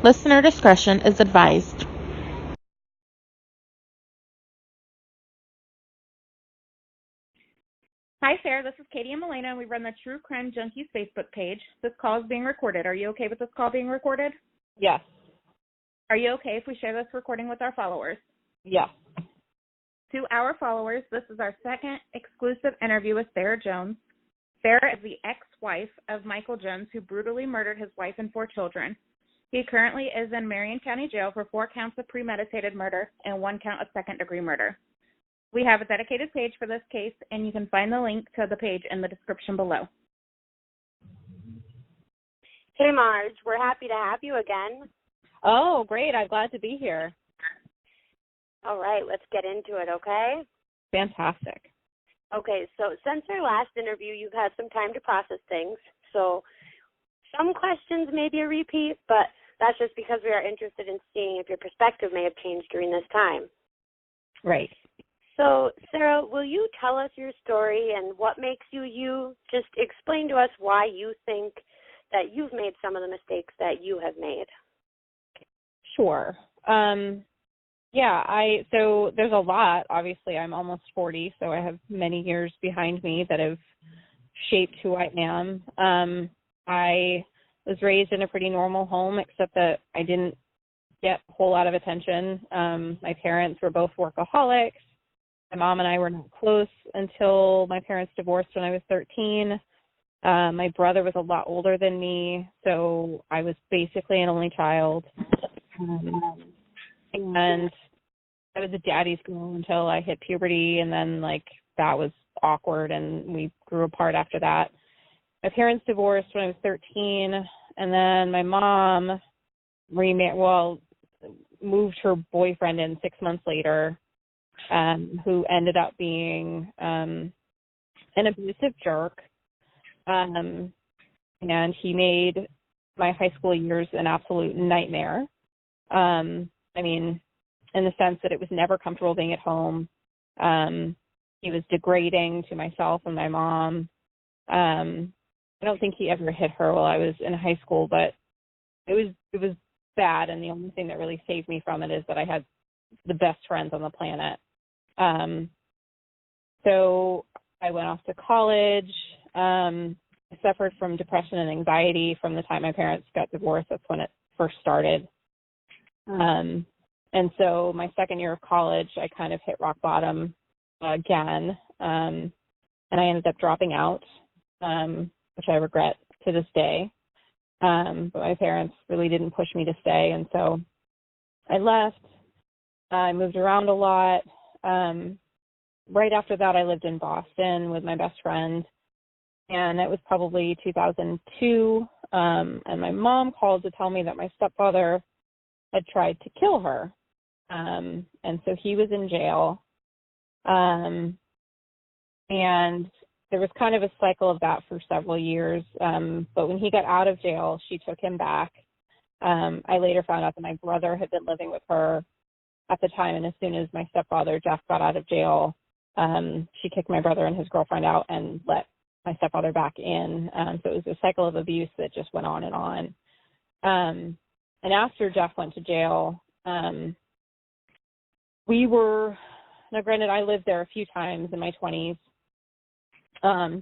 Listener discretion is advised. Hi, Sarah. This is Katie and Melena, and we run the True Crime Junkies Facebook page. This call is being recorded. Are you okay with this call being recorded? Yes. Are you okay if we share this recording with our followers? Yes. To our followers, this is our second exclusive interview with Sarah Jones. Sarah is the ex-wife of Michael Jones, who brutally murdered his wife and 4 children. He currently is in Marion County Jail for 4 counts of premeditated murder and 1 count of second-degree murder. We have a dedicated page for this case, and you can find the link to the page in the description below. Hey, Marge. We're happy to have you again. Oh, great. I'm glad to be here. All right, let's get into it, okay? Fantastic. Okay, so since our last interview, you've had some time to process things. So some questions may be a repeat, but that's just because we are interested in seeing if your perspective may have changed during this time. Right. So, Sarah, will you tell us your story and what makes you you? Just explain to us why you think that you've made some of the mistakes that you have made. Sure. So there's a lot. Obviously, I'm almost 40, so I have many years behind me that have shaped who I am. I was raised in a pretty normal home, except that I didn't get a whole lot of attention. My parents were both workaholics. My mom and I were not close until my parents divorced when I was 13. My brother was a lot older than me, so I was basically an only child. And I was a daddy's girl until I hit puberty, and then, that was awkward, and we grew apart after that. My parents divorced when I was 13, and then my mom moved her boyfriend in 6 months later, who ended up being an abusive jerk. And he made my high school years an absolute nightmare. In the sense that it was never comfortable being at home. He was degrading to myself and my mom. I don't think he ever hit her while I was in high school, but it was bad, and the only thing that really saved me from it is that I had the best friends on the planet. So I went off to college. I suffered from depression and anxiety from the time my parents got divorced. That's when it first started. And so my second year of college, I kind of hit rock bottom again, and I ended up dropping out, which I regret to this day. But my parents really didn't push me to stay, and so I left. I moved around a lot. Right after that, I lived in Boston with my best friend, and it was probably 2002, and my mom called to tell me that my stepfather had tried to kill her. And so he was in jail. And there was kind of a cycle of that for several years. But when he got out of jail, she took him back. I later found out that my brother had been living with her at the time. And as soon as my stepfather, Jeff, got out of jail, she kicked my brother and his girlfriend out and let my stepfather back in. So it was a cycle of abuse that just went on and on. And after Jeff went to jail, granted, I lived there a few times in my 20s,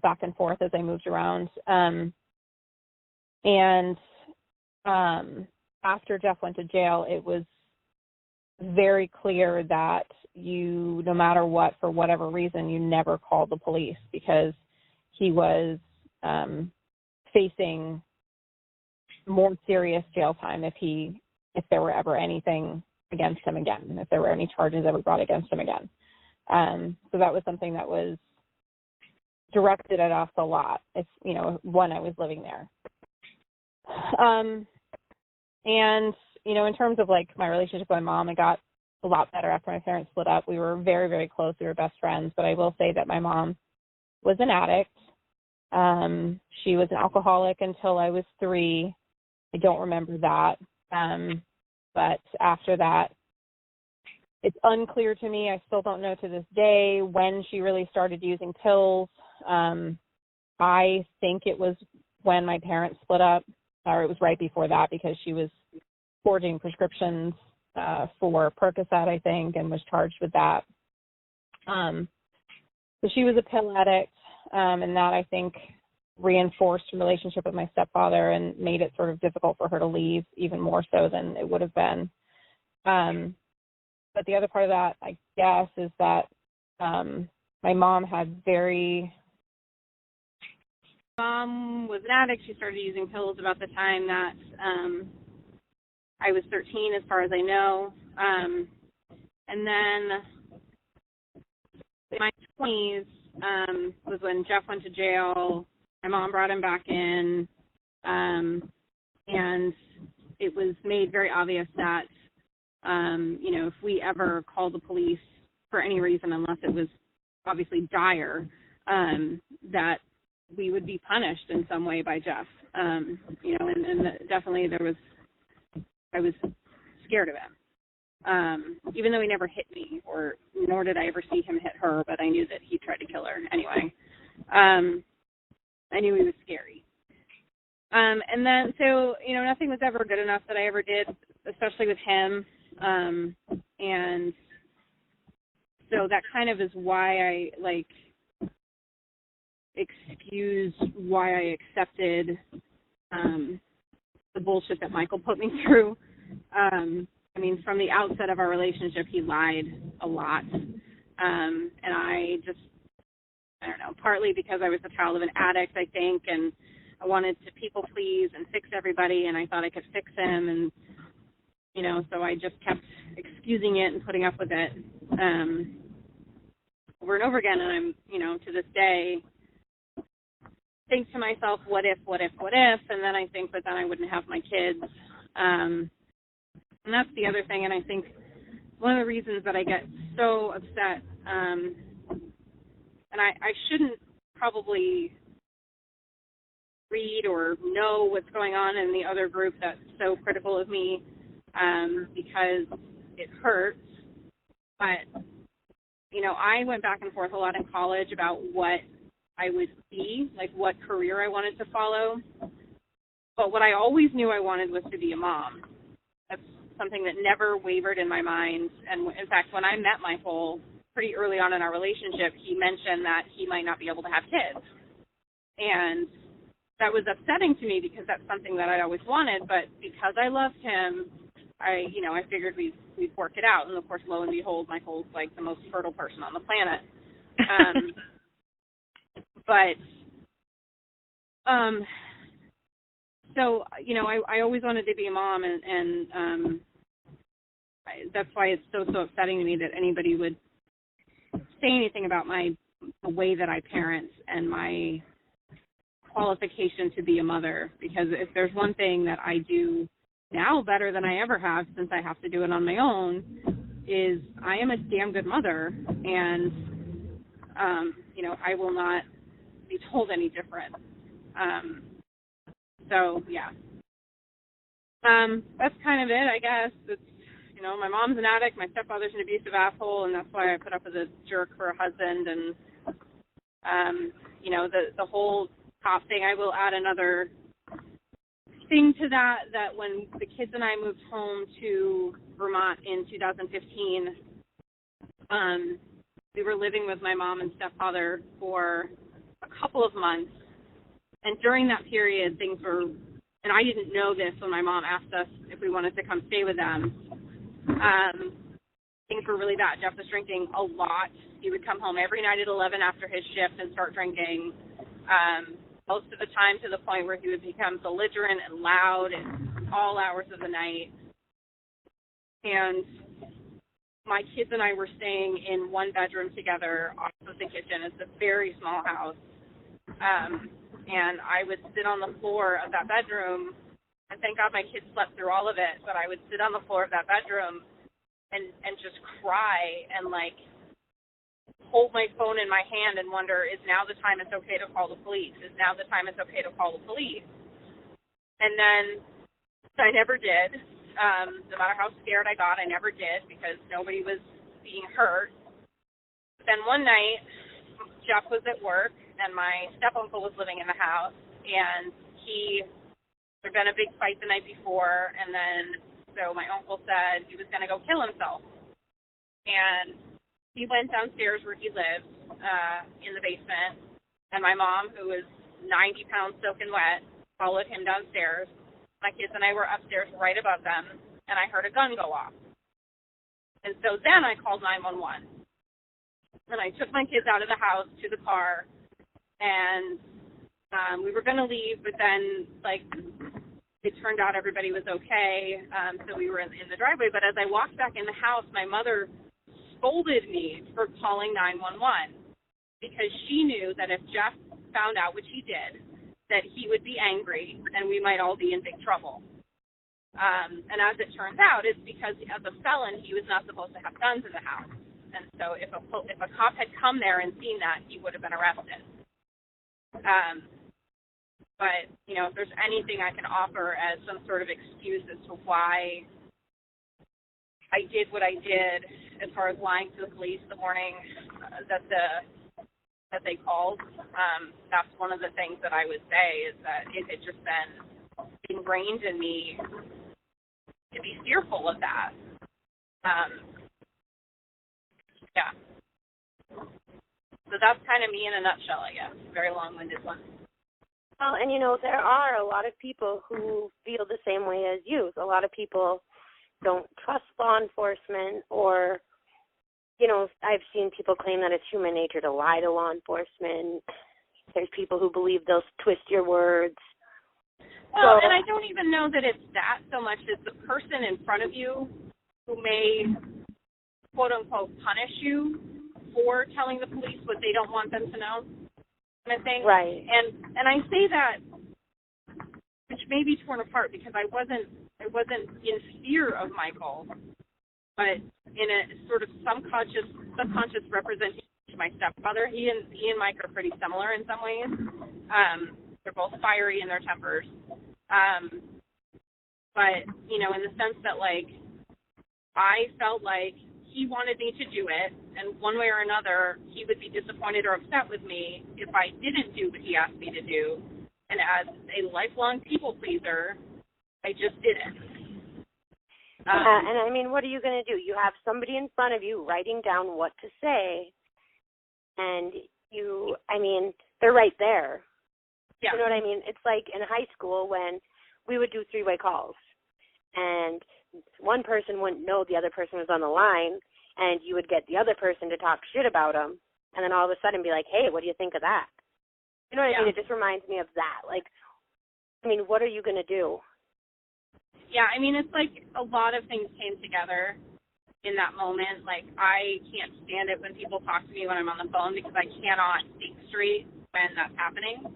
back and forth as I moved around. After Jeff went to jail, it was very clear that no matter what, for whatever reason, you never called the police, because he was facing more serious jail time if there were ever anything against him again, if there were any charges ever brought against him again. So that was something that was directed at us a lot. It's, when I was living there. In terms of my relationship with my mom, it got a lot better after my parents split up. We were very, very close. We were best friends, but I will say that my mom was an addict. She was an alcoholic until I was 3. I don't remember that. But after that, it's unclear to me. I still don't know to this day when she really started using pills. I think it was when my parents split up, or it was right before that, because she was forging prescriptions for Percocet, I think, and was charged with that. So she was a pill addict, and that, I think, reinforced the relationship with my stepfather and made it sort of difficult for her to leave, even more so than it would have been. But the other part of that, I guess, is that my mom was an addict. She started using pills about the time that I was 13, as far as I know. And then in my 20s was when Jeff went to jail. My mom brought him back in, and it was made very obvious that, if we ever called the police for any reason, unless it was obviously dire, that we would be punished in some way by Jeff. And definitely I was scared of him. Even though he never hit me, nor did I ever see him hit her, but I knew that he tried to kill her anyway. I knew he was scary. And then, so, nothing was ever good enough that I ever did, especially with him. And so that kind of is why I, excused why I accepted the bullshit that Michael put me through. From the outset of our relationship, he lied a lot. And I don't know, partly because I was the child of an addict, I think, and I wanted to people please and fix everybody, and I thought I could fix him, and, so I just kept excusing it and putting up with it over and over again. And I'm, to this day, think to myself, what if? And then I think, but then I wouldn't have my kids. And that's the other thing. And I think one of the reasons that I get so upset, and I shouldn't probably read or know what's going on in the other group that's so critical of me, because it hurts. But, I went back and forth a lot in college about what I would be, what career I wanted to follow. But what I always knew I wanted was to be a mom. That's something that never wavered in my mind. And in fact, when I met Michael pretty early on in our relationship, he mentioned that he might not be able to have kids. And that was upsetting to me because that's something that I always wanted. But because I loved him, I figured we'd work it out. And of course, lo and behold, Michael's the most fertile person on the planet. So, I always wanted to be a mom, and that's why it's so upsetting to me that anybody would say anything about the way that I parent and my qualification to be a mother, because if there's one thing that I do now better than I ever have, since I have to do it on my own, is I am a damn good mother, and, I will not be told any different. So, yeah. That's kind of it, I guess. It's, my mom's an addict, my stepfather's an abusive asshole, and that's why I put up with a jerk for a husband, and, the whole cop thing. I will add another thing to that when the kids and I moved home to Vermont in 2015, we were living with my mom and stepfather for a couple of months, and during that period, things were, and I didn't know this when my mom asked us if we wanted to come stay with them, things were really bad. Jeff was drinking a lot. He would come home every night at 11 after his shift and start drinking, most of the time to the point where he would become belligerent and loud at all hours of the night. And my kids and I were staying in one bedroom together off of the kitchen. It's a very small house. And I would sit on the floor of that bedroom, and thank God my kids slept through all of it, but I would sit on the floor of that bedroom and just cry and, hold my phone in my hand and wonder, is now the time it's okay to call the police? Is now the time it's okay to call the police? And then I never did. No matter how scared I got, I never did, because nobody was being hurt. But then one night, Jeff was at work, and my step-uncle was living in the house, and there'd been a big fight the night before, and then So my uncle said he was going to go kill himself. And he went downstairs where he lived in the basement, and my mom, who was 90 pounds soaking wet, followed him downstairs. My kids and I were upstairs right above them, and I heard a gun go off. And so then I called 911. And I took my kids out of the house to the car, and we were going to leave, but then, like, it turned out everybody was okay, so we were in the driveway. But as I walked back in the house, my mother scolded me for calling 911 because she knew that if Jeff found out, which he did, that he would be angry and we might all be in big trouble. And as it turns out, it's because as a felon, he was not supposed to have guns in the house. And so if a cop had come there and seen that, he would have been arrested. But, you know, if there's anything I can offer as some sort of excuse as to why I did what I did as far as lying to the police the morning that they called, that's one of the things that I would say is that it had just been ingrained in me to be fearful of that. Yeah. So that's kind of me in a nutshell, I guess. Very long-winded one. Well, and, you know, there are a lot of people who feel the same way as you. A lot of people don't trust law enforcement, or, you know, I've seen people claim that it's human nature to lie to law enforcement. There's people who believe they'll twist your words. Well, and I don't even know that it's that so much as the person in front of you who may, quote-unquote, punish you for telling the police what they don't want them to know, kind of thing. Right. And I say that, which may be torn apart because I wasn't in fear of Michael, but in a sort of subconscious representation of my stepfather. He and Mike are pretty similar in some ways. They're both fiery in their tempers. But, you know, in the sense that, like, I felt like he wanted me to do it, and one way or another, he would be disappointed or upset with me if I didn't do what he asked me to do. And as a lifelong people pleaser, I just didn't. And I mean, what are you going to do? You have somebody in front of you writing down what to say, and they're right there. Yeah. You know what I mean? It's like in high school when we would do three-way calls, and one person wouldn't know the other person was on the line, and you would get the other person to talk shit about them, and then all of a sudden be like, hey, what do you think of that? You know what I mean? It just reminds me of that. Like, I mean, what are you going to do? Yeah, I mean, it's like a lot of things came together in that moment. Like, I can't stand it when people talk to me when I'm on the phone because I cannot think straight when that's happening.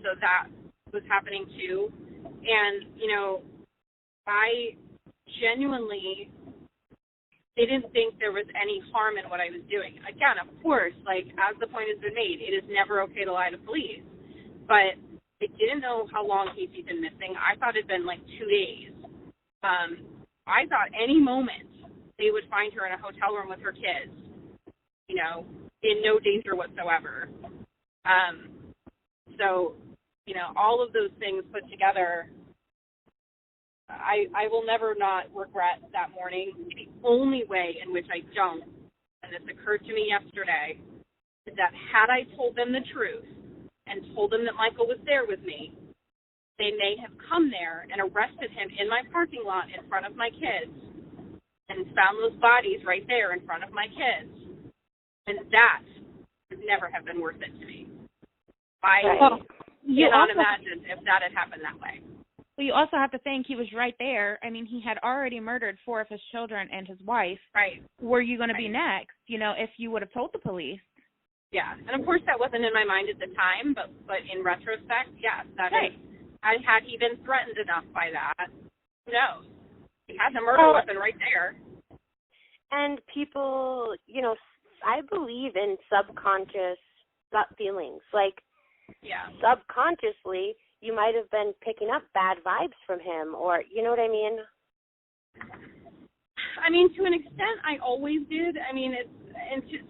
So that was happening too. And, you know, I genuinely didn't think there was any harm in what I was doing. Again, of course, like, as the point has been made, it is never okay to lie to police. But I didn't know how long Casey'd been missing. I thought it'd been like 2 days. I thought any moment they would find her in a hotel room with her kids, you know, in no danger whatsoever. So, you know, all of those things put together, I will never not regret that morning. The only way in which I don't, and this occurred to me yesterday, is that had I told them the truth and told them that Michael was there with me, they may have come there and arrested him in my parking lot in front of my kids and found those bodies right there in front of my kids. And that would never have been worth it to me. I cannot imagine if that had happened that way. Well, you also have to think he was right there. I mean, he had already murdered 4 of his children and his wife. Right. Were you going to be next, you know, if you would have told the police? Yeah, and of course that wasn't in my mind at the time, but in retrospect, yes, that is. Had he been threatened enough by that, who knows? He had the murder weapon right there. And people, you know, I believe in subconscious gut feelings. Like, subconsciously, you might have been picking up bad vibes from him, or, you know what I mean? I mean, to an extent, I always did. I mean,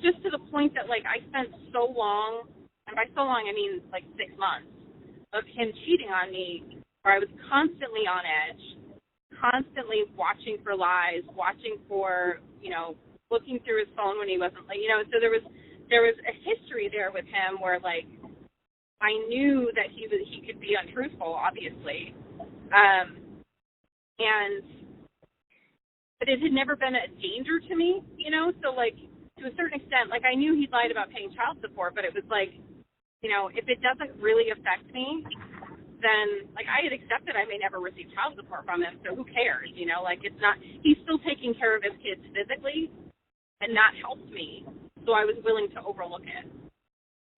just to the point that, like, I spent so long, and by so long I mean, like, 6 months, of him cheating on me, where I was constantly on edge, constantly watching for lies, watching for, looking through his phone when he wasn't, so there was a history there with him where, I knew that he could be untruthful, obviously. But it had never been a danger to me, so, to a certain extent, I knew he'd lied about paying child support, but it was if it doesn't really affect me, then, I had accepted I may never receive child support from him, so who cares, it's not, he's still taking care of his kids physically, and that helped me, so I was willing to overlook it.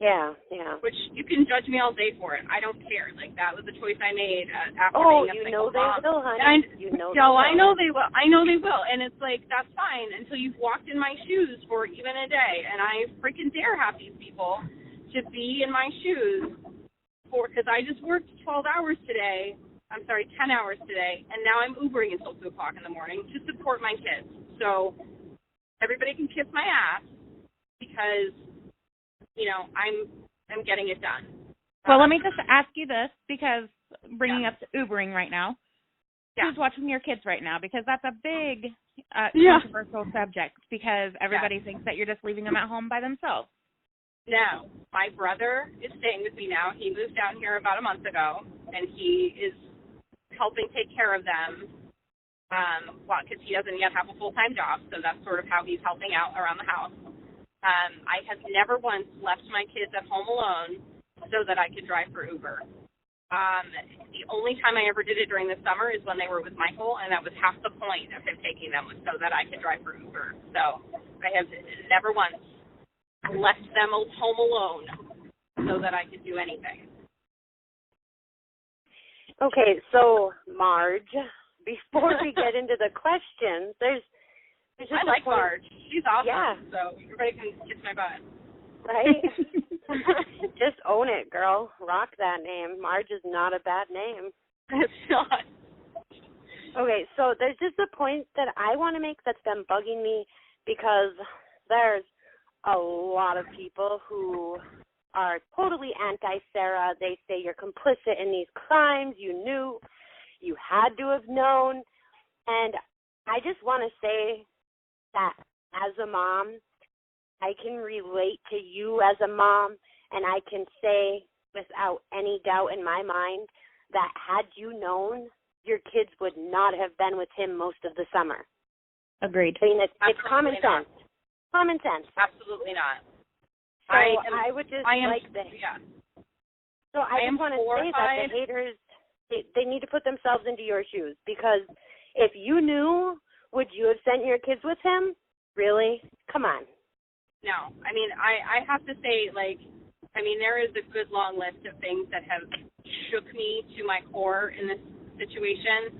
Yeah. Which you can judge me all day for it. I don't care. That was a choice I made after being a single mom. They will, honey. I know they will. I know they will. And it's that's fine until you've walked in my shoes for even a day. And I freaking dare have these people to be in my shoes because I just worked 10 hours today, and now I'm Ubering until 2 o'clock in the morning to support my kids. So everybody can kiss my ass because I'm getting it done. Well, let me just ask you this, because bringing up the Ubering right now, who's watching your kids right now? Because that's a big controversial subject, because everybody thinks that you're just leaving them at home by themselves. No, my brother is staying with me now. He moved down here about a month ago, and he is helping take care of them because he doesn't yet have a full-time job, so that's sort of how he's helping out around the house. I have never once left my kids at home alone so that I could drive for Uber. The only time I ever did it during the summer is when they were with Michael, and that was half the point of him taking them was so that I could drive for Uber. So I have never once left them home alone so that I could do anything. Okay, so Marge, before we get into the questions, there's I like Marge. She's awesome. Yeah. So everybody can kiss my butt. Right? Just own it, girl. Rock that name. Marge is not a bad name. It's not. Okay, so there's just a point that I want to make that's been bugging me, because there's a lot of people who are totally anti-Sarah. They say you're complicit in these crimes. You knew. You had to have known. And I just want to say that as a mom, I can relate to you as a mom, and I can say without any doubt in my mind that had you known, your kids would not have been with him most of the summer. Agreed. I mean, it's common sense. Common sense. Absolutely not. So I would just like this. Yeah. So I just want to say that the haters, they need to put themselves into your shoes, because if you knew, would you have sent your kids with him? Really? Come on. No. I mean, I have to say, there is a good long list of things that have shook me to my core in this situation.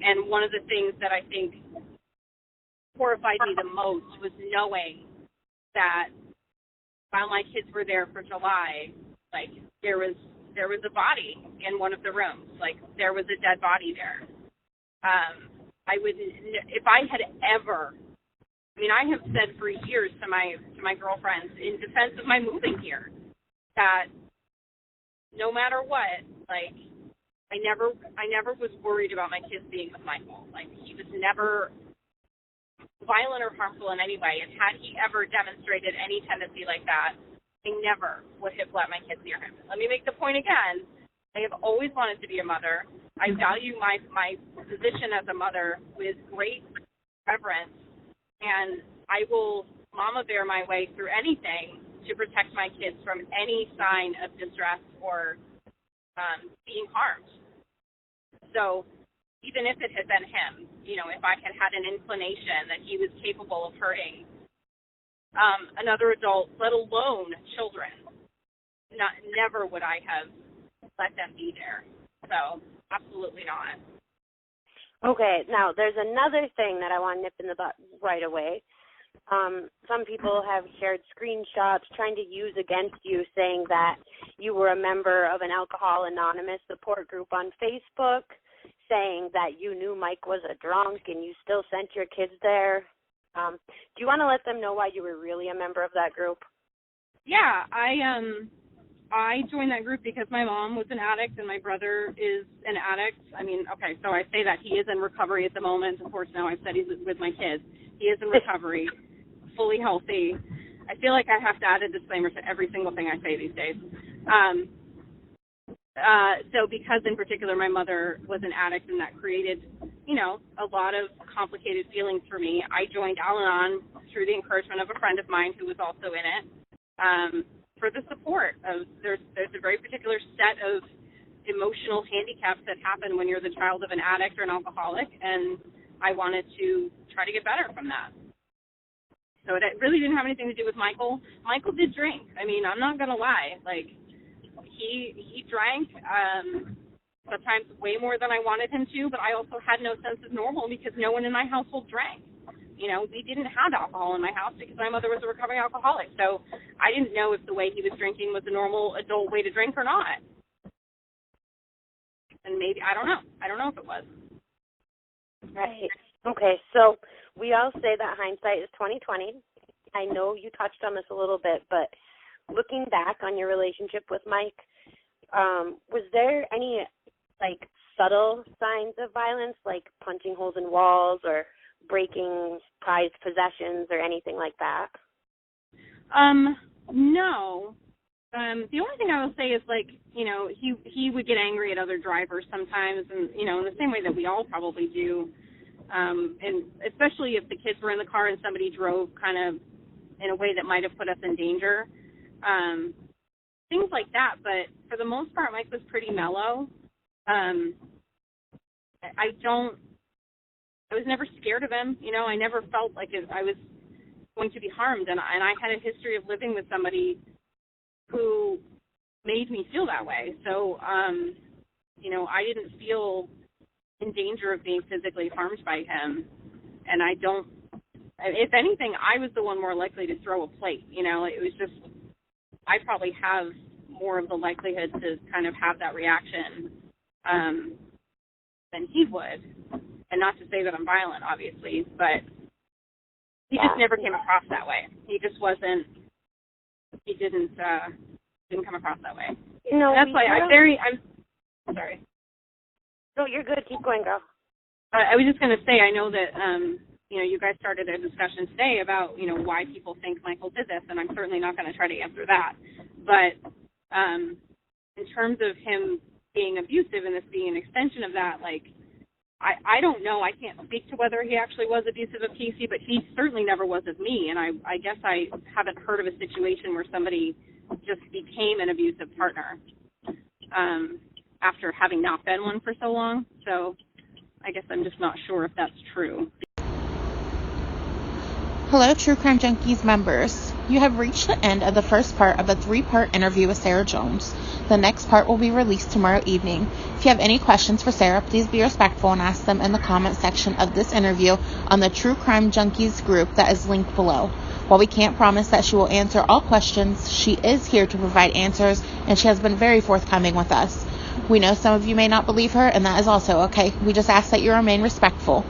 And one of the things that I think horrified me the most was knowing that while my kids were there for July, there was a body in one of the rooms. There was a dead body there. If I had ever, I have said for years to my girlfriends in defense of my moving here that no matter what, I never was worried about my kids being with Michael. He was never violent or harmful in any way, and had he ever demonstrated any tendency like that, I never would have let my kids near him. Let me make the point again. I have always wanted to be a mother. I value my position as a mother with great reverence, and I will mama bear my way through anything to protect my kids from any sign of distress or being harmed. So even if it had been him, if I had had an inclination that he was capable of hurting another adult, let alone children, never would I have let them be there. So absolutely not. Okay, now there's another thing that I want to nip in the butt right away. Some people have shared screenshots trying to use against you, saying that you were a member of an Alcohol Anonymous support group on Facebook, saying that you knew Mike was a drunk and you still sent your kids there. Do you want to let them know why you were really a member of that group? Yeah, I joined that group because my mom was an addict and my brother is an addict. I mean, okay, so I say that he is in recovery at the moment. Of course, now I've said he's with my kids. He is in recovery, fully healthy. I feel like I have to add a disclaimer to every single thing I say these days. So because in particular my mother was an addict and that created, you know, a lot of complicated feelings for me, I joined Al-Anon through the encouragement of a friend of mine who was also in it, for the support of, there's a very particular set of emotional handicaps that happen when you're the child of an addict or an alcoholic, and I wanted to try to get better from that. So it really didn't have anything to do with Michael. Michael did drink. I mean, I'm not going to lie. Like, he drank sometimes way more than I wanted him to, but I also had no sense of normal because no one in my household drank. You know, we didn't have alcohol in my house because my mother was a recovering alcoholic. So I didn't know if the way he was drinking was a normal adult way to drink or not. And maybe, I don't know. I don't know if it was. Right. Okay, so we all say that hindsight is 20/20. I know you touched on this a little bit, but looking back on your relationship with Mike, was there any, like, subtle signs of violence, like punching holes in walls or breaking prized possessions or anything like that? No. The only thing I will say is, like, you know, he would get angry at other drivers sometimes, and, you know, in the same way that we all probably do, and especially if the kids were in the car and somebody drove kind of in a way that might have put us in danger, things like that. But for the most part, Mike was pretty mellow. I was never scared of him. You know, I never felt like I was going to be harmed, and I had a history of living with somebody who made me feel that way. So, you know, I didn't feel in danger of being physically harmed by him. And if anything, I was the one more likely to throw a plate. You know, it was just, I probably have more of the likelihood to kind of have that reaction than he would. And not to say that I'm violent, obviously, but he just never came across that way. He just wasn't, he didn't come across that way. No, that's why I'm sorry. No, you're good. Keep going, girl. I was just going to say, I know that, you know, you guys started a discussion today about, you know, why people think Michael did this, and I'm certainly not going to try to answer that. But in terms of him being abusive and this being an extension of that, like, I don't know. I can't speak to whether he actually was abusive of Casey, but he certainly never was of me, and I guess I haven't heard of a situation where somebody just became an abusive partner after having not been one for so long. So I guess I'm just not sure if that's true. Hello, True Crime Junkies members. You have reached the end of the first part of a 3-part interview with Sarah Jones. The next part will be released tomorrow evening. If you have any questions for Sarah, please be respectful and ask them in the comment section of this interview on the True Crime Junkies group that is linked below. While we can't promise that she will answer all questions, she is here to provide answers, and she has been very forthcoming with us. We know some of you may not believe her, and that is also okay. We just ask that you remain respectful.